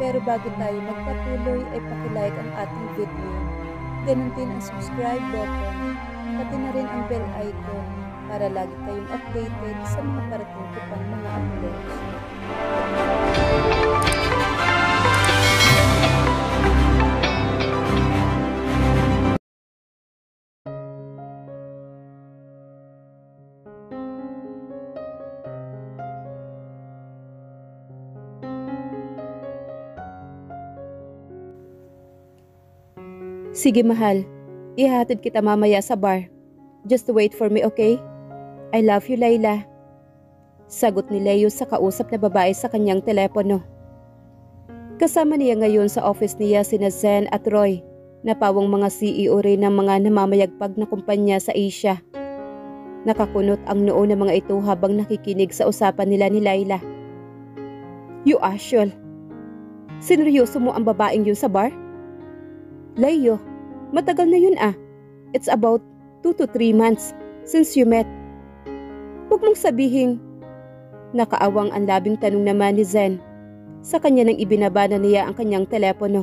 Pero bago tayo magpatuloy ay pakilike ang ating video. Ganun din ang subscribe button, pati na rin ang bell icon para lagi kayong updated sa mga parating ko pang mga uploads. Sige mahal, ihatid kita mamaya sa bar. Just wait for me, okay? I love you, Layla. Sagot ni Leo sa kausap na babae sa kanyang telepono. Kasama niya ngayon sa office niya sina Zen at Roy, na pawang mga CEO rin ng mga namamayagpag na kumpanya sa Asia. Nakakunot ang noo ng mga ito habang nakikinig sa usapan nila ni Layla. You Ashol, sineryoso mo ang babaeng yun sa bar? Leo, matagal na yun ah. It's about 2 to 3 months since you met. Huwag mong sabihin. Nakaawang ang labing tanong naman ni Zen. Sa kanya nang ibinaba na niya ang kanyang telepono.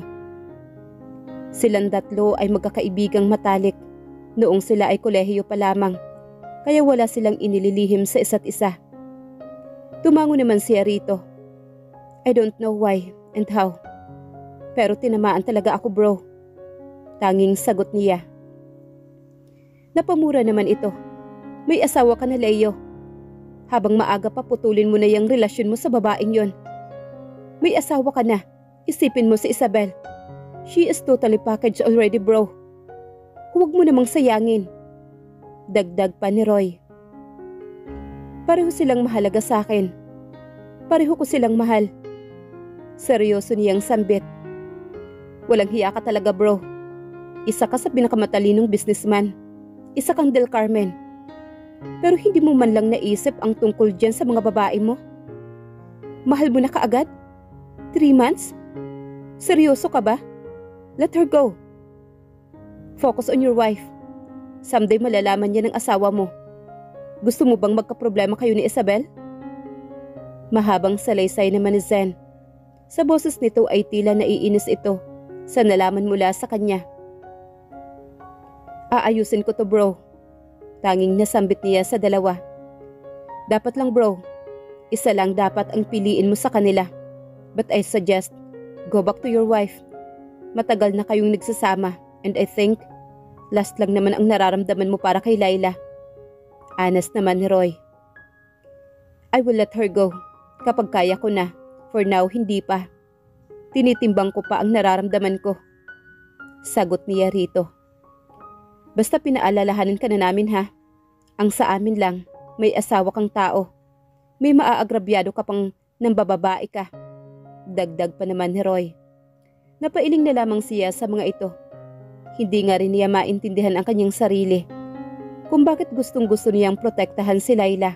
Silang tatlo ay magkakaibigang matalik noong sila ay kolehiyo pa lamang, kaya wala silang inililihim sa isa't isa. Tumango naman siya rito. I don't know why and how, pero tinamaan talaga ako, bro. Tanging sagot niya. Napamura naman ito. May asawa ka na, Leo. Habang maaga pa putulin mo na yung relasyon mo sa babaeng yon. May asawa ka na. Isipin mo si Isabel. She is totally packaged already, bro. Huwag mo namang sayangin. Dagdag pa ni Roy. Pareho silang mahalaga sa akin. Pareho ko silang mahal. Seryoso niyang sambit. Walang hiya ka talaga, bro. Isa ka sa pinakamatalinong businessman. Isa kang Del Carmen. Pero hindi mo man lang naisip ang tungkol dyan sa mga babae mo. Mahal mo na kaagad? 3 months? Seryoso ka ba? Let her go. Focus on your wife. Someday malalaman niya ng asawa mo. Gusto mo bang magkaproblema kayo ni Isabel? Mahabang salaysay naman ni Zen. Sa boses nito ay tila naiinis ito sa nalaman mula sa kanya. Aayusin ko to, bro. Tanging nasambit niya sa dalawa. Dapat lang, bro. Isa lang dapat ang piliin mo sa kanila. But I suggest, go back to your wife. Matagal na kayong nagsasama and I think, last lang naman ang nararamdaman mo para kay Layla. Honest naman ni Roy. I will let her go kapag kaya ko na. For now, hindi pa. Tinitimbang ko pa ang nararamdaman ko. Sagot niya rito. Basta pinaalalahanin ka na namin ha. Ang sa amin lang, may asawa kang tao. May maaagrabyado ka pang nang bababae ka. Dagdag pa naman ni Roy. Napailing na lamang siya sa mga ito. Hindi nga rin niya maintindihan ang kanyang sarili. Kung bakit gustong gusto niyang protektahan si Layla.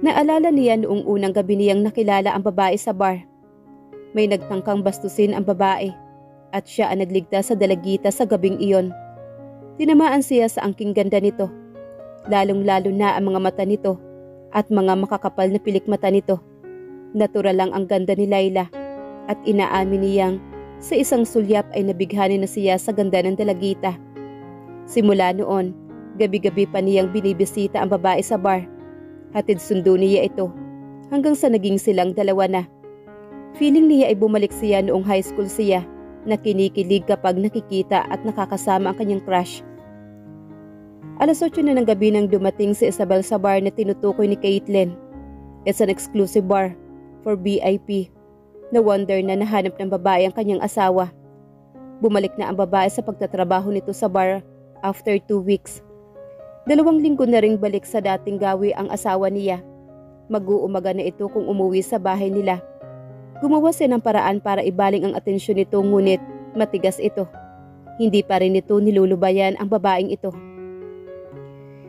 Naalala niya noong unang gabi niyang nakilala ang babae sa bar. May nagtangkang bastusin ang babae at siya ang nagligtas sa dalagita sa gabing iyon. Tinamaan siya sa angking ganda nito, lalong-lalo na ang mga mata nito at mga makakapal na pilik mata nito. Natural lang ang ganda ni Layla at inaamin niyang sa isang sulyap ay nabighani na siya sa ganda ng dalagita. Simula noon, gabi-gabi pa niyang binibisita ang babae sa bar. Hatid sundo niya ito hanggang sa naging silang dalawa na. Feeling niya ay bumalik siya noong high school siya na kinikilig kapag nakikita at nakakasama ang kanyang crush. Alas 8 na ng gabi nang dumating si Isabel sa bar na tinutukoy ni Caitlin. It's an exclusive bar for VIP. No wonder na nahanap ng babae ang kanyang asawa. Bumalik na ang babae sa pagtatrabaho nito sa bar after 2 weeks. 2 linggo na ring balik sa dating gawi ang asawa niya. Mag-uumaga na ito kung umuwi sa bahay nila. Gumawa siya ng paraan para ibaling ang atensyon nito ngunit matigas ito. Hindi pa rin ito nilulubayan ang babaeng ito.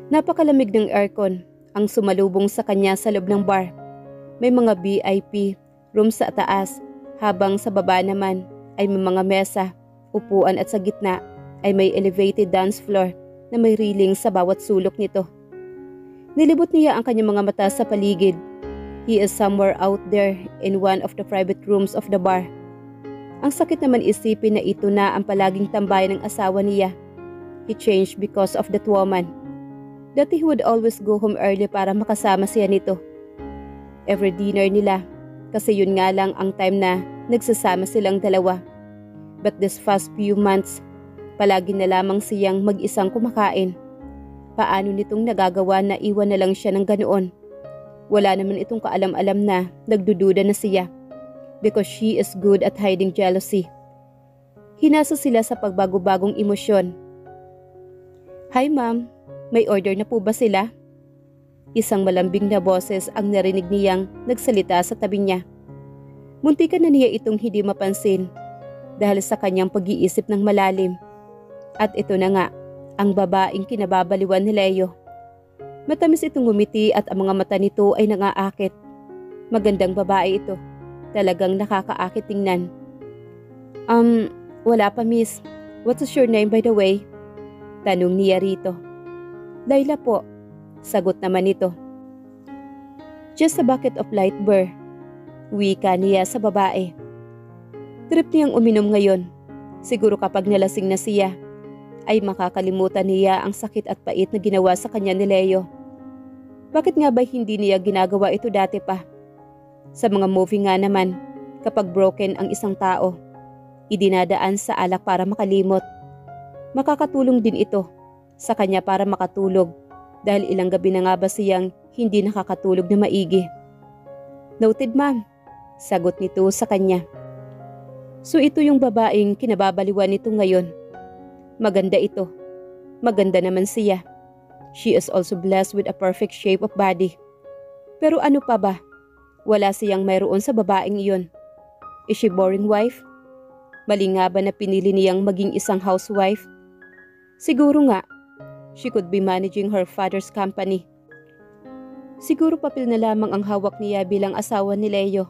Napakalamig ng aircon ang sumalubong sa kanya sa loob ng bar. May mga VIP room sa taas habang sa baba naman ay may mga mesa, upuan at sa gitna ay may elevated dance floor na may railing sa bawat sulok nito. Nilibot niya ang kanyang mga mata sa paligid. He is somewhere out there in one of the private rooms of the bar. Ang sakit naman isipin na ito na ang palaging tambayan ng asawa niya. He changed because of that woman. Dati he would always go home early para makasama siya nito. Every dinner nila, kasi yun nga lang ang time na nagsasama silang dalawa. But this past few months, palagi na lamang siyang mag-isang kumakain. Paano nitong nagagawa na iwan na lang siya ng ganoon? Wala naman itong kaalam-alam na nagdududa na siya because she is good at hiding jealousy. Hinasa sila sa pagbago-bagong emosyon. Hi ma'am, may order na po ba sila? Isang malambing na boses ang narinig niyang nagsalita sa tabi niya. Muntikan na niya itong hindi mapansin dahil sa kanyang pag-iisip ng malalim. At ito na nga, ang babaeng kinababaliwan ni Leo. Matamis itong ngumiti at ang mga mata nito ay nangaakit. Magandang babae ito. Talagang nakakaakit tingnan. Wala pa miss. What is your name by the way? Tanong niya rito. Layla po. Sagot naman ito. Just a bucket of light beer. Wika niya sa babae. Trip niyang uminom ngayon. Siguro kapag nalasing na siya, ay makakalimutan niya ang sakit at pait na ginawa sa kanya ni Leo. Bakit nga ba hindi niya ginagawa ito dati pa? Sa mga movie nga naman, kapag broken ang isang tao, idinadaan sa alak para makalimot. Makakatulong din ito sa kanya para makatulog dahil ilang gabi na nga ba siyang hindi nakakatulog na maigi. Noted ma'am, sagot nito sa kanya. So ito yung babaeng kinababaliwan nito ngayon. Maganda ito. Maganda naman siya. She is also blessed with a perfect shape of body. Pero ano pa ba? Wala siyang mayroon sa babaeng iyon. Is she boring wife? Mali nga ba na pinili niyang maging isang housewife? Siguro nga. She could be managing her father's company. Siguro papel na lamang ang hawak niya bilang asawa ni Leo.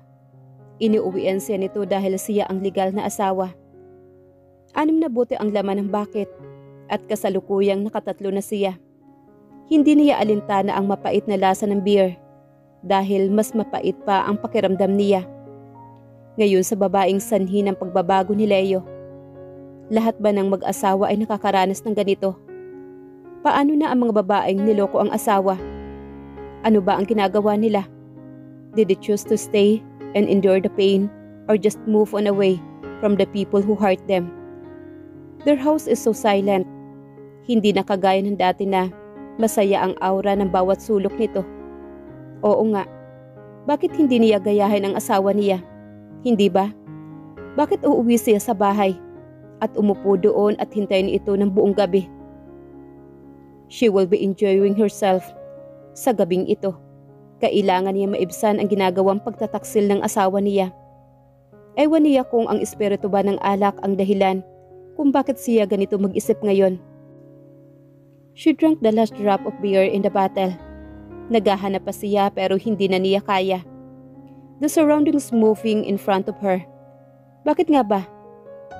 Iniuwian siya nito dahil siya ang legal na asawa. 6 na bote ang laman ng bucket at kasalukuyang nakatatlo na siya. Hindi niya alintana ang mapait na lasa ng beer dahil mas mapait pa ang pakiramdam niya. Ngayon sa babaeng sanhi ng pagbabago ni Leo. Lahat ba ng mag-asawa ay nakakaranas ng ganito? Paano na ang mga babaeng niloko ang asawa? Ano ba ang ginagawa nila? Did they choose to stay and endure the pain or just move on away from the people who hurt them? Their house is so silent. Hindi na kagaya ng dati na masaya ang aura ng bawat sulok nito. Oo nga, bakit hindi niya gayahin ang asawa niya? Hindi ba? Bakit uuwi siya sa bahay at umupo doon at hintayin ito ng buong gabi? She will be enjoying herself sa gabing ito. Kailangan niya maibsan ang ginagawang pagtataksil ng asawa niya. Ewan niya kung ang espiritu ba ng alak ang dahilan kung bakit siya ganito mag-isip ngayon. She drank the last drop of beer in the bottle. Naghahanap pa siya pero hindi na niya kaya. The surroundings moving in front of her. Bakit nga ba?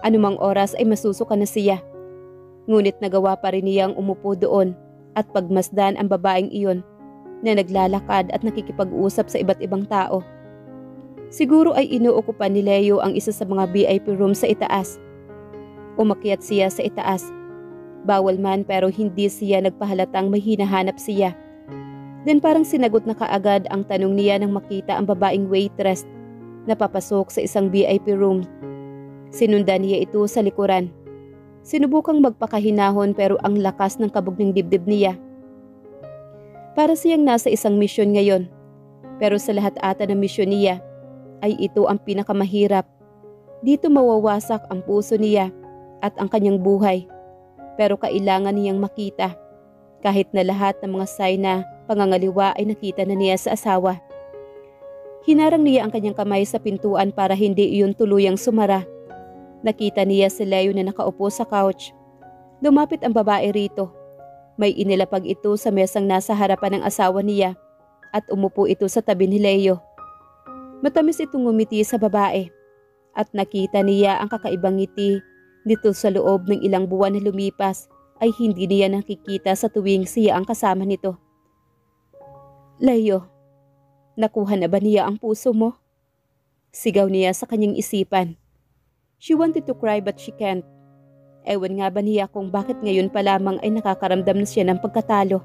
Anumang oras ay masusuka na siya. Ngunit nagawa pa rin niyang umupo doon at pagmasdan ang babaeng iyon na naglalakad at nakikipag-usap sa iba't ibang tao. Siguro ay inuukupan ni Leo ang isa sa mga VIP room sa itaas. Umakyat siya sa itaas. Bawal man pero hindi siya nagpahalatang may hinahanap siya. Then parang sinagot na kaagad ang tanong niya nang makita ang babaeng waitress na papasok sa isang VIP room. Sinundan niya ito sa likuran. Sinubukang magpakahinahon pero ang lakas ng kabog ng dibdib niya. Para siyang nasa isang misyon ngayon. Pero sa lahat ata ng misyon niya ay ito ang pinakamahirap. Dito mawawasak ang puso niya at ang kanyang buhay. Pero kailangan niyang makita kahit na lahat ng mga sign na pangangaliwa ay nakita na niya sa asawa. Hinarang niya ang kanyang kamay sa pintuan para hindi iyon tuluyang sumara. Nakita niya si Leo na nakaupo sa couch. Lumapit ang babae rito. May inilapag ito sa mesang nasa harapan ng asawa niya at umupo ito sa tabi ni Leo. Matamis itong ngumiti sa babae at nakita niya ang kakaibang ngiti nito sa loob ng ilang buwan na lumipas ay hindi niya nakikita sa tuwing siya ang kasama nito. Leo, Nakuha na ba niya ang puso mo? Sigaw niya sa kanyang isipan. She wanted to cry but she can't. Ewan nga ba niya kung bakit ngayon pa lamang ay nakakaramdam na siya ng pagkatalo.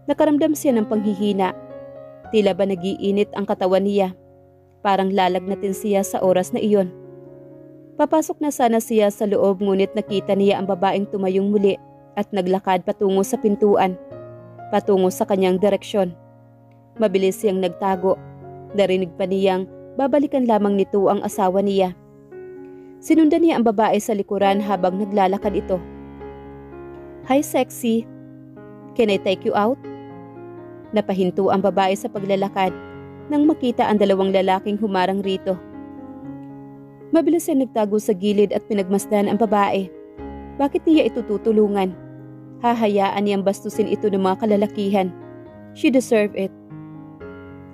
Nakaramdam siya ng panghihina. Tila ba nagiinit ang katawan niya. Parang lalagnatin siya sa oras na iyon. Papasok na sana siya sa loob ngunit nakita niya ang babaeng tumayong muli at naglakad patungo sa pintuan. Patungo sa kanyang direksyon. Mabilis siyang nagtago. Narinig pa niyang babalikan lamang nito ang asawa niya. Sinundan niya ang babae sa likuran habang naglalakad ito. Hi sexy, can I take you out? Napahinto ang babae sa paglalakad nang makita ang dalawang lalaking humarang rito. Mabilis siya nagtago sa gilid at pinagmasdan ang babae. Bakit niya ito tutulungan? Hahayaan niyang bastusin ito ng mga kalalakihan. She deserve it.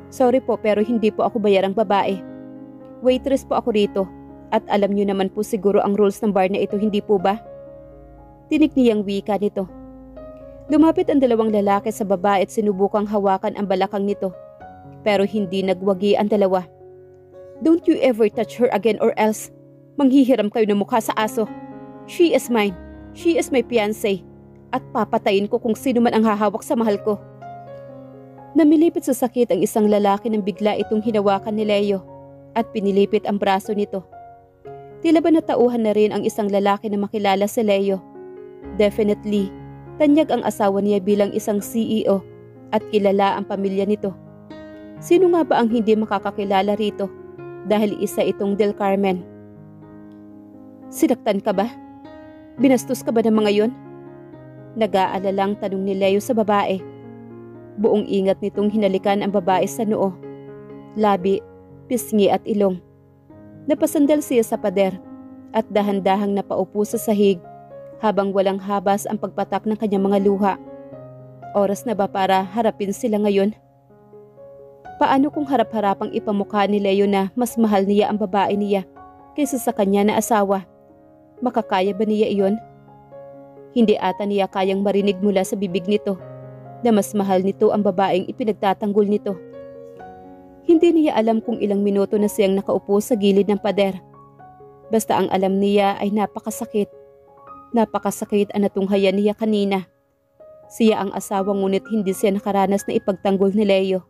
Sorry po pero hindi po ako bayarang babae. Waitress po ako rito. At alam niyo naman po siguro ang rules ng bar na ito, hindi po ba? Tinig niyang wika nito. Lumapit ang dalawang lalaki sa babae at sinubukang hawakan ang balakang nito. Pero hindi nagwagi ang dalawa. Don't you ever touch her again or else manghihiram kayo ng mukha sa aso. She is mine. She is my fiancé. At papatayin ko kung sino man ang hahawak sa mahal ko. Namilipit sa sakit ang isang lalaki nang bigla itong hinawakan ni Leo at pinilipit ang braso nito. Tila ba natauhan na rin ang isang lalaki na makilala si Leo. Definitely, tanyag ang asawa niya bilang isang CEO at kilala ang pamilya nito. Sino nga ba ang hindi makakakilala rito dahil isa itong Del Carmen? Sinaktan ka ba? Binastos ka ba ng mga yon? Nag-aalalang tanong ni Leo sa babae. Buong ingat nitong hinalikan ang babae sa noo, labi, pisngi at ilong. Napasandal siya sa pader at dahan-dahang napaupo sa sahig habang walang habas ang pagpatak ng kanyang mga luha. Oras na ba para harapin sila ngayon? Paano kung harap-harapang ipamukha ni Leo na mas mahal niya ang babae niya kaysa sa kanya na asawa? Makakaya ba niya iyon? Hindi ata niya kayang marinig mula sa bibig nito na mas mahal nito ang babaeng ipinagtatanggol nito. Hindi niya alam kung ilang minuto na siyang nakaupo sa gilid ng pader. Basta ang alam niya ay napakasakit. Napakasakit ang natunghayan niya kanina. Siya ang asawa ngunit hindi siya nakaranas na ipagtanggol ni Leo.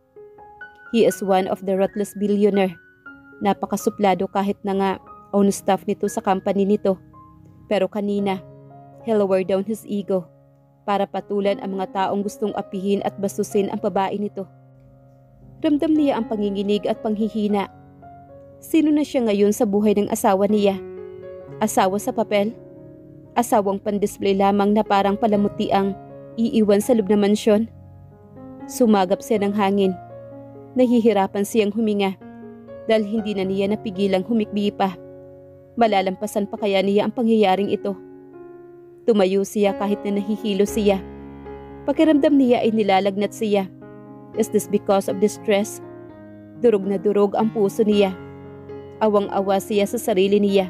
He is one of the ruthless billionaire. Napakasuplado kahit na nga own staff nito sa company nito. Pero kanina, he lowered down his ego para patulan ang mga taong gustong apihin at bastusin ang babae nito. Ramdam niya ang panginginig at panghihina. Sino na siya ngayon sa buhay ng asawa niya? Asawa sa papel? Asawang pandisplay lamang na parang palamuti ang iiwan sa loob ng mansyon? Sumagap siya ng hangin. Nahihirapan siyang huminga dahil hindi na niya napigilang humikbi pa. Malalampasan pa kaya niya ang pangyayaring ito? Tumayo siya kahit na nahihilo siya. Pakiramdam niya ay nilalagnat siya. Is this because of the stress? Durog na durog ang puso niya. Awang-awa siya sa sarili niya.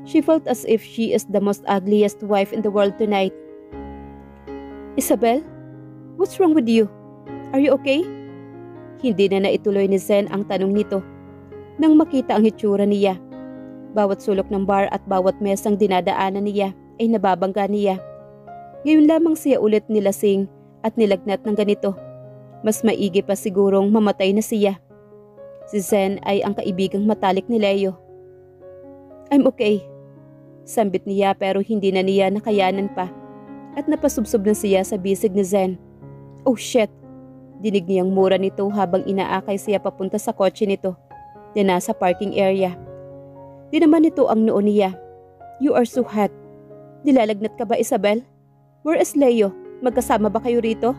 She felt as if she is the most ugliest wife in the world tonight. Isabel, what's wrong with you? Are you okay? Hindi na naituloy ni Zen ang tanong nito. Nang makita ang hitsura niya, bawat sulok ng bar at bawat mesang dinadaanan niya ay nababangga niya. Ngayon lamang siya ulit nilasing at nilagnat ng ganito. Mas maigi pa sigurong mamatay na siya. Si Zen ay ang kaibigang matalik ni Leo. I'm okay. Sambit niya pero hindi na niya nakayanan pa. At napasubsob na siya sa bisig ni Zen. Oh shit! Dinig niyang mura nito habang inaakay siya papunta sa kotse nito na nasa parking area. Di naman nito ang noo niya. You are so hot. Nilalagnat ka ba, Isabel? Where is Leo? Magkasama ba kayo rito?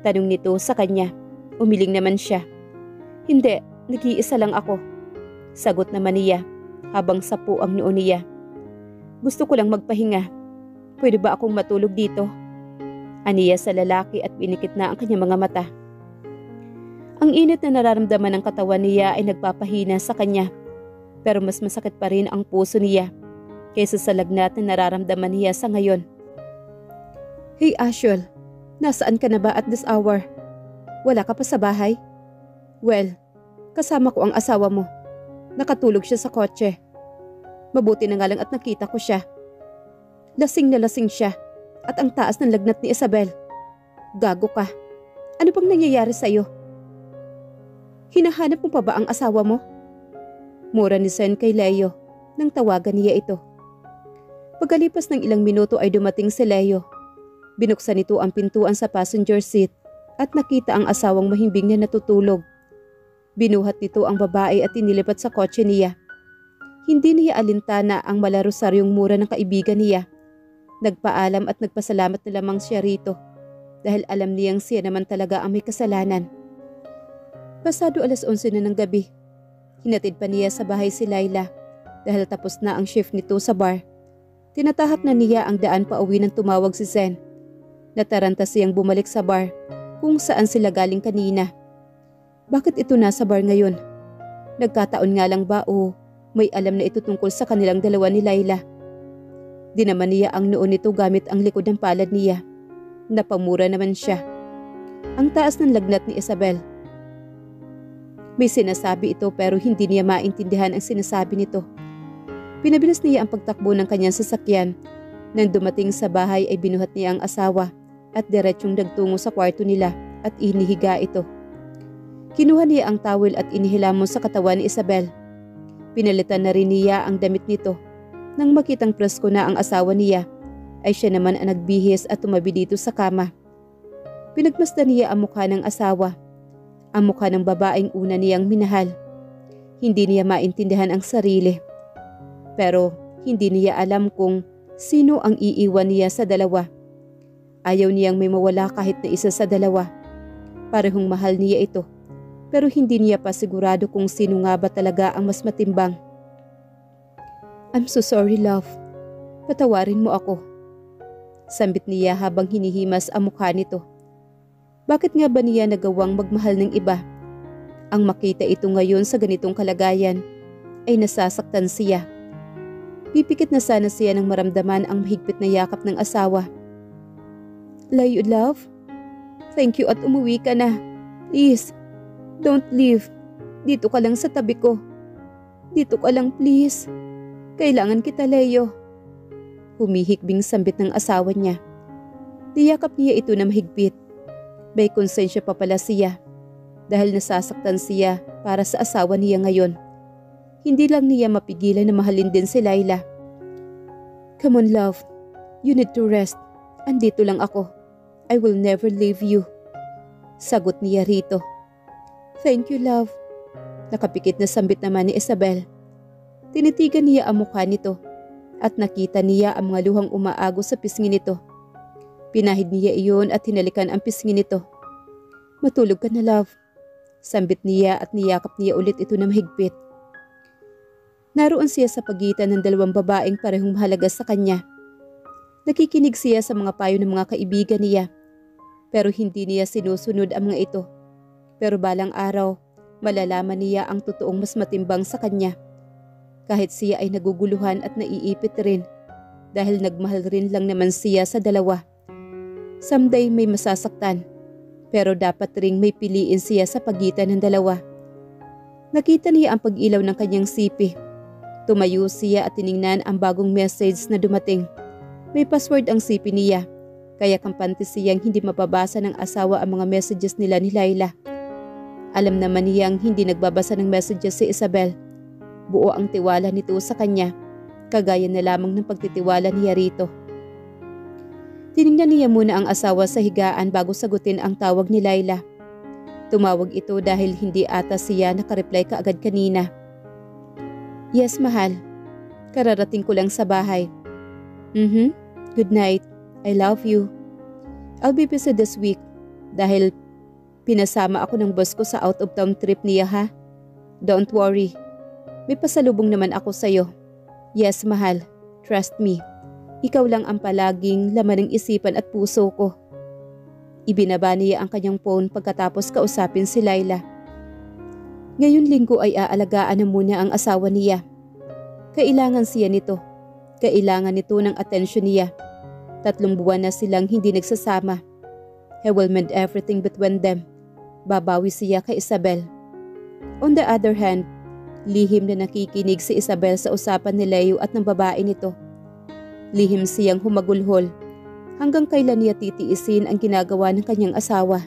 Tanong nito sa kanya. Umiling naman siya. Hindi, nag-iisa lang ako. Sagot naman niya habang sapu ang noo niya. Gusto ko lang magpahinga. Pwede ba akong matulog dito? Aniya sa lalaki at pinikit na ang kanyang mga mata. Ang init na nararamdaman ng katawan niya ay nagpapahina sa kanya. Pero mas masakit pa rin ang puso niya kaysa sa lagnat na nararamdaman niya sa ngayon. Hey Ashel, nasaan ka na ba at this hour? Wala ka pa sa bahay? Well, kasama ko ang asawa mo. Nakatulog siya sa kotse. Mabuti na nga lang at nakita ko siya. Lasing na lasing siya at ang taas ng lagnat ni Isabel. Gago ka. Ano bang nangyayari sa'yo? Hinahanap mo pa ba ang asawa mo? Mura ni Sen kay Leo nang tawagan niya ito. Pagkalipas ng ilang minuto ay dumating si Leo. Binuksan nito ang pintuan sa passenger seat at nakita ang asawang mahimbing na natutulog. Binuhat nito ang babae at inilipat sa kotse niya. Hindi niya alintana ang malarosaryong mura ng kaibigan niya. Nagpaalam at nagpasalamat na lamang siya rito dahil alam niyang siya naman talaga ang may kasalanan. Pasado 11:00 na ng gabi. Hinatid pa niya sa bahay si Laila dahil tapos na ang shift nito sa bar. Tinatahak na niya ang daan pa uwi nang tumawag si Zen. Nataranta siyang bumalik sa bar kung saan sila galing kanina. Bakit ito nasa bar ngayon? Nagkataon nga lang ba o may alam na ito tungkol sa kanilang dalawa ni Laila? Dinaman niya ang noon nito gamit ang likod ng palad niya. Napamura naman siya. Ang taas ng lagnat ni Isabel. May sinasabi ito pero hindi niya maintindihan ang sinasabi nito. Pinabilis niya ang pagtakbo ng kanyang sasakyan. Nang dumating sa bahay ay binuhat niya ang asawa at diretsyong nagtungo sa kwarto nila at inihiga ito. Kinuha niya ang towel at inihilamos sa katawan ni Isabel. Pinalitan na rin niya ang damit nito. Nang makitang presko na ang asawa niya, ay siya naman ang nagbihis at tumabi dito sa kama. Pinagmasdan niya ang mukha ng asawa. Ang mukha ng babaeng una niyang minahal. Hindi niya maintindihan ang sarili. Pero hindi niya alam kung sino ang iiwan niya sa dalawa. Ayaw niyang may mawala kahit na isa sa dalawa. Parehong mahal niya ito. Pero hindi niya pa sigurado kung sino nga ba talaga ang mas matimbang. I'm so sorry, love. Patawarin mo ako. Sambit niya habang hinihimas ang mukha nito. Bakit nga ba niya nagawang magmahal ng iba? Ang makita ito ngayon sa ganitong kalagayan ay nasasaktan siya. Pipikit na sana siya nang maramdaman ang mahigpit na yakap ng asawa. Layo, love? Thank you at umuwi ka na. Please. Don't leave. Dito ka lang sa tabi ko. Dito ka lang, please. Kailangan kita, Leo. Humihikbing sambit ng asawa niya. Niyakap niya ito na mahigpit. May konsensya pa pala siya. Dahil nasasaktan siya para sa asawa niya ngayon. Hindi lang niya mapigilan na mahalin din si Laila. Come on, love. You need to rest. Andito lang ako. I will never leave you. Sagot niya rito. Thank you, love. Nakapikit na sambit naman ni Isabel. Tinitigan niya ang mukha nito at nakita niya ang mga luhang umaago sa pisngi nito. Pinahid niya iyon at hinalikan ang pisngi nito. Matulog ka na, love. Sambit niya at niyakap niya ulit ito na mahigpit. Naroon siya sa pagitan ng dalawang babaeng parehong mahalaga sa kanya. Nakikinig siya sa mga payo ng mga kaibigan niya. Pero hindi niya sinusunod ang mga ito. Pero balang araw, malalaman niya ang totoong mas matimbang sa kanya. Kahit siya ay naguguluhan at naiipit rin dahil nagmahal rin lang naman siya sa dalawa. Someday may masasaktan, pero dapat ring may piliin siya sa pagitan ng dalawa. Nakita niya ang pag-ilaw ng kanyang sipi. Tumayo siya at tiningnan ang bagong message na dumating. May password ang sipi niya, kaya kampante siyang hindi mababasa ng asawa ang mga messages nila ni Laila. Alam naman niyang hindi nagbabasa ng messages si Isabel. Buo ang tiwala nito sa kanya, kagaya na lamang ng pagtitiwala niya rito. Tiningnan niya muna ang asawa sa higaan bago sagutin ang tawag ni Laila. Tumawag ito dahil hindi ata siya nakareply kaagad kanina. Yes, mahal. Kararating ko lang sa bahay. Good night. I love you. I'll be busy this week dahil pinasama ako ng boss ko sa out-of-town trip niya, ha? Don't worry. May pasalubong naman ako sa'yo. Yes, mahal. Trust me. Ikaw lang ang palaging laman ng isipan at puso ko. Ibinaba niya ang kanyang phone pagkatapos kausapin si Laila. Ngayon linggo ay aalagaan na muna ang asawa niya. Kailangan siya nito. Kailangan nito ng atensyon niya. 3 buwan na silang hindi nagsasama. He will mend everything between them. Babawi siya kay Isabel. On the other hand, lihim na nakikinig si Isabel sa usapan ni Leo at ng babae nito. Lihim siyang humagulhol hanggang kailan niya titiisin ang ginagawa ng kanyang asawa.